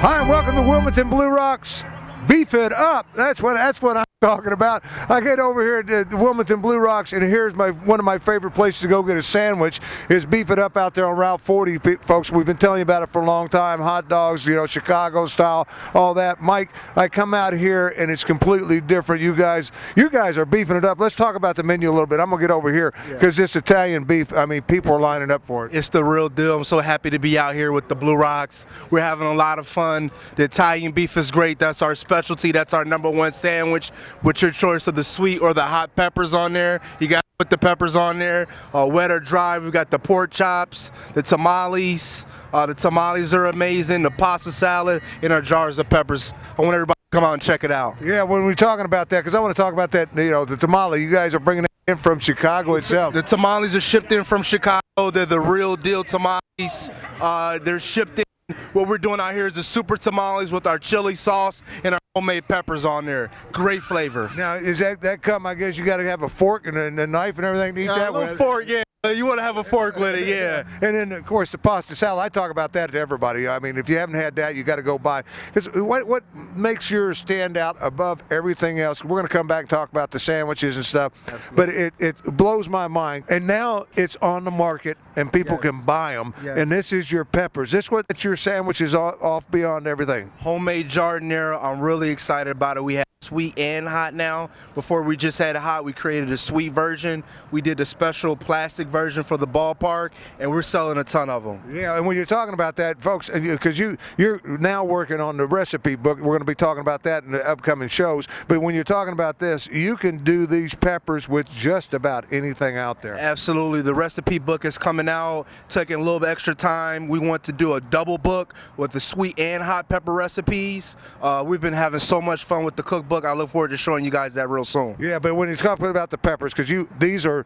Hi, and welcome to Wilmington Blue Rocks. Beef it up. That's what I'm talking about. I get over here to Wilmington Blue Rocks, and here's one of my favorite places to go get a sandwich is Beef It Up out there on Route 40, folks. We've been telling you about it for a long time. Hot dogs, you know, Chicago style, all that. Mike, I come out here and it's completely different. You guys are beefing it up. Let's talk about the menu a little bit. I'm gonna get over here because this Italian beef, I mean, people are lining up for it. It's the real deal. I'm so happy to be out here with the Blue Rocks. We're having a lot of fun. The Italian beef is great. That's our specialty. That's our #1 sandwich with your choice of the sweet or the hot peppers on there. You got to put the peppers on there, wet or dry. We've got the pork chops, the tamales. The tamales are amazing, the pasta salad, and our jars of peppers. I want everybody to come out and check it out. Yeah, when we're talking about that, because I want to talk about that, you know, the tamale, you guys are bringing it in from Chicago itself. The tamales are shipped in from Chicago. They're the real deal tamales. They're shipped in. What we're doing out here is the super tamales with our chili sauce and our homemade peppers on there. Great flavor. Now, is that come? I guess you got to have a fork and a knife and everything to eat that with. A with. Fork, yeah. You want to have a fork with it, yeah. And then, of course, the pasta salad. I talk about that to everybody. I mean, if you haven't had that, you got to go buy. Because what makes yours stand out above everything else? We're going to come back and talk about the sandwiches and stuff. Absolutely. But it blows my mind. And now it's on the market, and people can buy them. Yes. And this is your peppers. This what your sandwich is off beyond everything. Homemade jardinera. I'm really excited about it. We have sweet and hot now. Before we just had hot, we created a sweet version. We did a special plastic version for the ballpark, and we're selling a ton of them. Yeah, and when you're talking about that, folks, because you're now working on the recipe book, we're going to be talking about that in the upcoming shows, but when you're talking about this, you can do these peppers with just about anything out there. Absolutely. The recipe book is coming out, taking a little bit extra time. We want to do a double book with the sweet and hot pepper recipes. We've been having so much fun with the cookbook. I look forward to showing you guys that real soon. Yeah, but when you're talking about the peppers, because these are,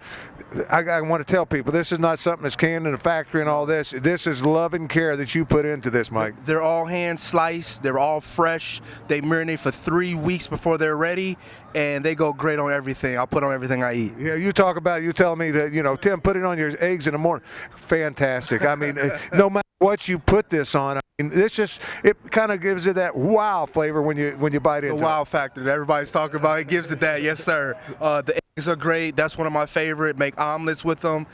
I want to tell people, this is not something that's canned in a factory and all this. This is love and care that you put into this, Mike. They're all hand sliced. They're all fresh. They marinate for 3 weeks before they're ready, and they go great on everything. I'll put on everything I eat. Yeah, you telling me that, you know, Tim, put it on your eggs in the morning. Fantastic. I mean, no matter what you put this on, I mean, it kind of gives it that wow flavor when you bite into it. The wow factor that everybody's talking about, it gives it that, yes sir. The eggs are great. That's one of my favorite. Make omelets with them.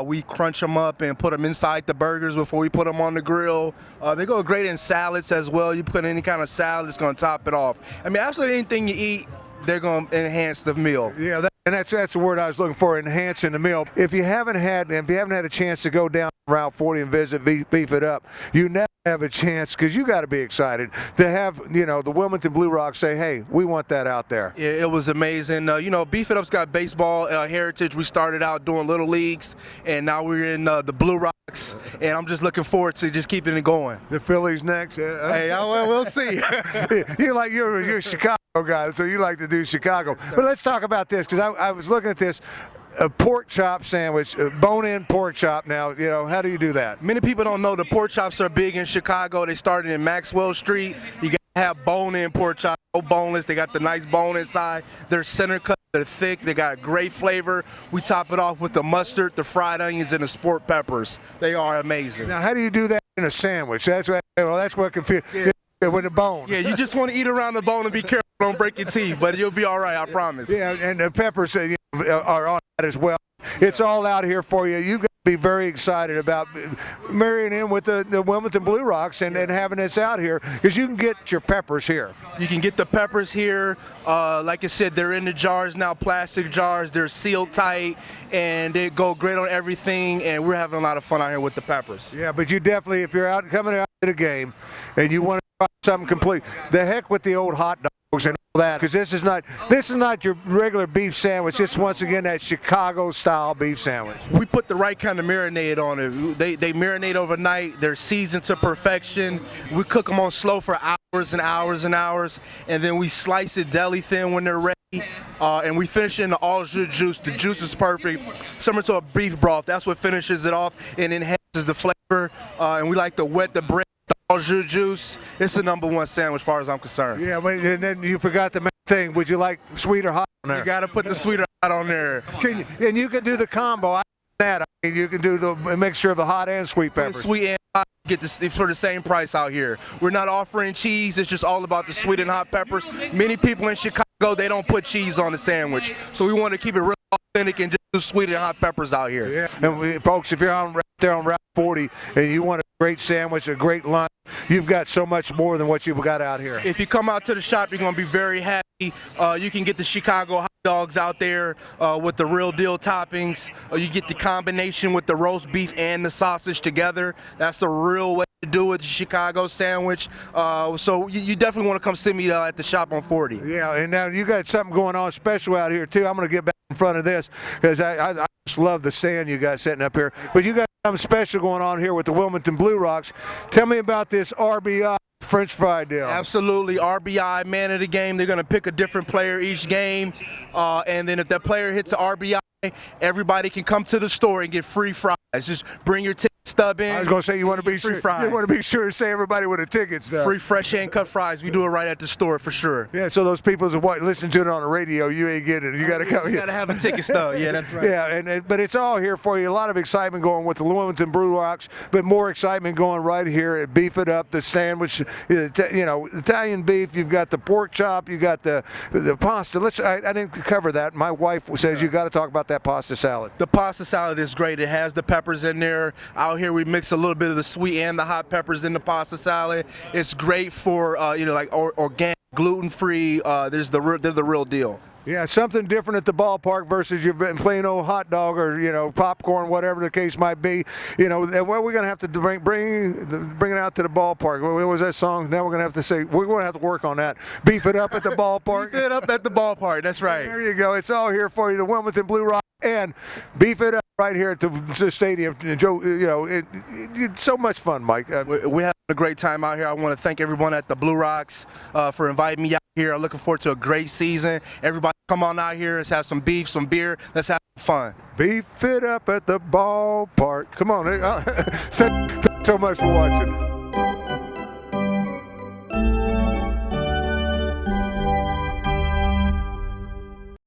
We crunch them up and put them inside the burgers before we put them on the grill. They go great in salads as well. You put any kind of salad, it's going to top it off. I mean, absolutely anything you eat, they're going to enhance the meal. Yeah, and that's the word I was looking for, enhancing the meal. If you haven't had a chance to go down Route 40 and visit Beef It Up, you never have a chance, because you got to be excited to have, you know, the Wilmington Blue Rocks say, hey, we want that out there. Yeah, it was amazing. You know, Beef It Up's got baseball heritage. We started out doing little leagues, and now we're in the Blue Rocks, and I'm just looking forward to just keeping it going. The Phillies next. Hey, we'll see. You're a Chicago guy, so you like to do Chicago. But let's talk about this, because I was looking at this. A pork chop sandwich, bone-in pork chop. Now, you know, how do you do that? Many people don't know the pork chops are big in Chicago. They started in Maxwell Street. You got to have bone-in pork chops, no boneless. They got the nice bone inside. They're center cut. They're thick. They got great flavor. We top it off with the mustard, the fried onions, and the sport peppers. They are amazing. Now, how do you do that in a sandwich? That's what confused. Yeah. With the bone. Yeah, you just want to eat around the bone and be careful. Don't break your teeth, but you'll be all right, I promise. Yeah, and the peppers are on that as well. It's all out here for you. You got to be very excited about marrying in with the Wilmington Blue Rocks and having this out here, because you can get your peppers here. You can get the peppers here. Like I said, they're in the jars now, plastic jars. They're sealed tight, and they go great on everything, and we're having a lot of fun out here with the peppers. Yeah, but you definitely, if you're coming out to the game and you want to try something complete, the heck with the old hot dogs and that, because this is not your regular beef sandwich. It's once again that Chicago style beef sandwich. We put the right kind of marinade on it. They marinate overnight. They're seasoned to perfection. We cook them on slow for hours and hours and hours, and then we slice it deli thin when they're ready. And we finish it in the au jus juice. The juice is perfect, similar to a beef broth. That's what finishes it off and enhances the flavor. And we like to wet the bread. Au jus juice. It's the #1 sandwich, as far as I'm concerned. Yeah, but and then you forgot the main thing. Would you like sweet or hot on there? You got to put the sweet or hot on there. And you can do the combo. I mean, you can do the mixture of the hot and sweet peppers. Sweet and hot, get this for the same price out here. We're not offering cheese. It's just all about the sweet and hot peppers. Many people in Chicago, they don't put cheese on the sandwich, so we want to keep it real authentic and just do sweet and hot peppers out here. Yeah. And folks, if you're right there on Route 40 and you want a great sandwich, a great lunch, you've got so much more than what you've got out here. If you come out to the shop, you're going to be very happy. You can get the Chicago hot dogs out there with the real deal toppings. You get the combination with the roast beef and the sausage together. That's the real way to do it, the Chicago sandwich. So you definitely want to come see me at the shop on 40. Yeah, and now you got something going on special out here too. I'm going to get back in front of this because I just love the stand you got setting up here. But you got something special going on here with the Wilmington Blue Rocks. Tell me about this RBI French fry deal. Absolutely. RBI, man of the game. They're going to pick a different player each game. And then if that player hits an RBI, everybody can come to the store and get free fries. Just bring your ticket stub in. I was going to say you want to be sure. You want to be sure to say everybody with a ticket stub. Free fresh hand cut fries. We do it right at the store for sure. Yeah. So those people that listen to it on the radio, you ain't getting it. You got to come. You got to have a ticket stub. Yeah, that's right. Yeah, but it's all here for you. A lot of excitement going with the Wilmington Blue Rocks, but more excitement going right here at Beef It Up, the sandwich. You know, Italian beef. You've got the pork chop. You got the pasta. I didn't cover that. My wife says you got to talk about that pasta salad. The pasta salad is great. It has the peppers in there. Out here we mix a little bit of the sweet and the hot peppers in the pasta salad. It's great for like organic, gluten-free. They're the real deal. Yeah, something different at the ballpark versus your plain old hot dog or popcorn, whatever the case might be. Well, we're gonna have to bring it out to the ballpark. What was that song? Now we're gonna have to say we're gonna have to work on that. Beef it up at the ballpark. Beef it up at the ballpark. That's right. There you go. It's all here for you. The Wilmington Blue Rock and Beef It Up right here at the stadium. Joe, it's so much fun, Mike. We're having a great time out here. I want to thank everyone at the Blue Rocks for inviting me out here. I'm looking forward to a great season. Everybody come on out here. Let's have some beef, some beer. Let's have fun. Beef it up at the ballpark. Come on. Thanks so much for watching.